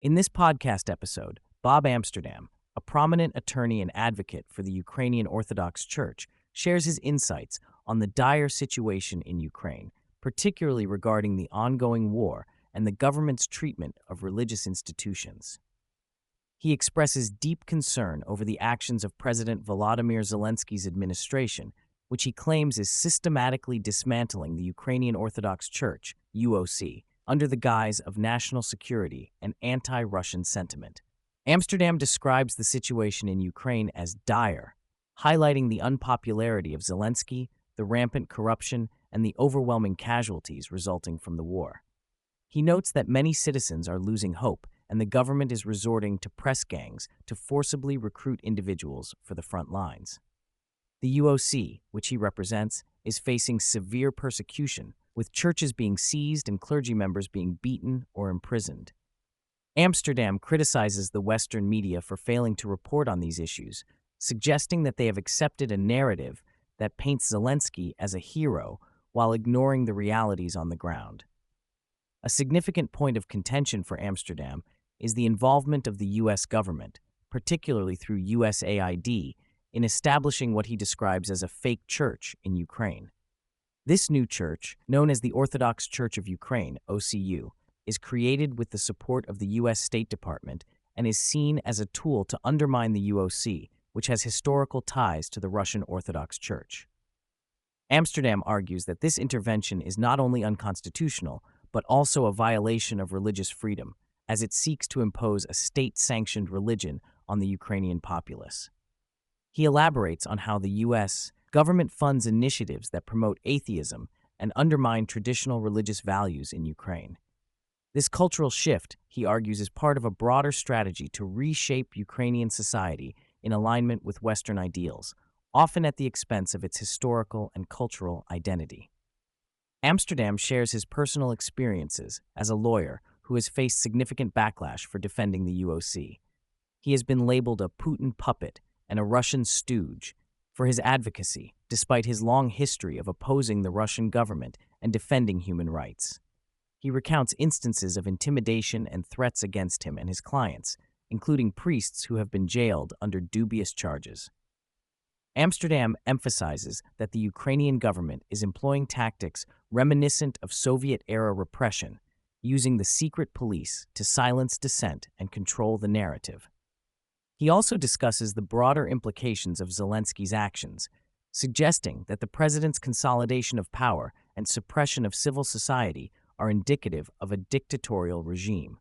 In this podcast episode, Bob Amsterdam, a prominent attorney and advocate for the Ukrainian Orthodox Church, shares his insights on the dire situation in Ukraine, particularly regarding the ongoing war and the government's treatment of religious institutions. He expresses deep concern over the actions of President Volodymyr Zelensky's administration, which he claims is systematically dismantling the Ukrainian Orthodox Church, UOC, under the guise of national security and anti-Russian sentiment. Amsterdam describes the situation in Ukraine as dire, highlighting the unpopularity of Zelensky, the rampant corruption, and the overwhelming casualties resulting from the war. He notes that many citizens are losing hope, and the government is resorting to press gangs to forcibly recruit individuals for the front lines. The UOC, which he represents, is facing severe persecution, with churches being seized and clergy members being beaten or imprisoned. Amsterdam criticizes the Western media for failing to report on these issues, suggesting that they have accepted a narrative that paints Zelensky as a hero while ignoring the realities on the ground. A significant point of contention for Amsterdam is the involvement of the U.S. government, particularly through usaID, in establishing what he describes as a fake church in Ukraine. This new church, known as the Orthodox Church of Ukraine, OCU, is created with the support of the U.S. State Department and is seen as a tool to undermine the UOC, which has historical ties to the Russian Orthodox Church. Amsterdam argues that this intervention is not only unconstitutional, but also a violation of religious freedom, as it seeks to impose a state-sanctioned religion on the Ukrainian populace. He elaborates on how the U.S. government funds initiatives that promote atheism and undermine traditional religious values in Ukraine. This cultural shift, he argues, is part of a broader strategy to reshape Ukrainian society in alignment with Western ideals, often at the expense of its historical and cultural identity. Amsterdam shares his personal experiences as a lawyer who has faced significant backlash for defending the UOC. He has been labeled a Putin puppet and a Russian stooge for his advocacy, despite his long history of opposing the Russian government and defending human rights. He recounts instances of intimidation and threats against him and his clients, including priests who have been jailed under dubious charges. Amsterdam emphasizes that the Ukrainian government is employing tactics reminiscent of Soviet-era repression, using the secret police to silence dissent and control the narrative. He also discusses the broader implications of Zelensky's actions, suggesting that the president's consolidation of power and suppression of civil society are indicative of a dictatorial regime.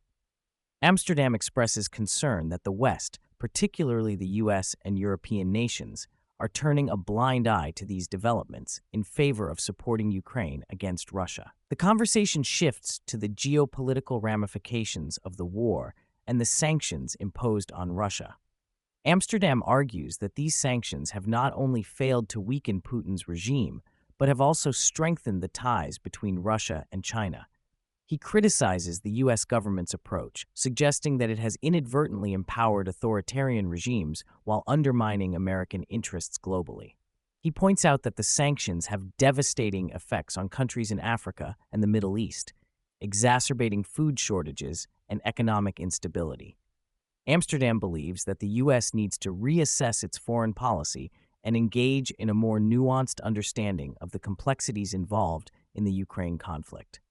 Amsterdam expresses concern that the West, particularly the U.S. and European nations, are turning a blind eye to these developments in favor of supporting Ukraine against Russia. The conversation shifts to the geopolitical ramifications of the war and the sanctions imposed on Russia. Amsterdam argues that these sanctions have not only failed to weaken Putin's regime, but have also strengthened the ties between Russia and China. He criticizes the U.S. government's approach, suggesting that it has inadvertently empowered authoritarian regimes while undermining American interests globally. He points out that the sanctions have devastating effects on countries in Africa and the Middle East, exacerbating food shortages and economic instability. Amsterdam believes that the U.S. needs to reassess its foreign policy and engage in a more nuanced understanding of the complexities involved in the Ukraine conflict.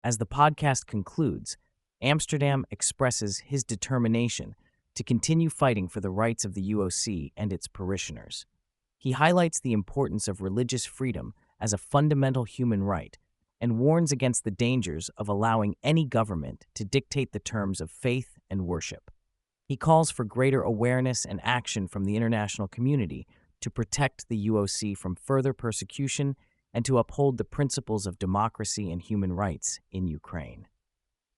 As the podcast concludes, Amsterdam expresses his determination to continue fighting for the rights of the UOC and its parishioners. He highlights the importance of religious freedom as a fundamental human right and warns against the dangers of allowing any government to dictate the terms of faith and worship. He calls for greater awareness and action from the international community to protect the UOC from further persecution and to uphold the principles of democracy and human rights in Ukraine.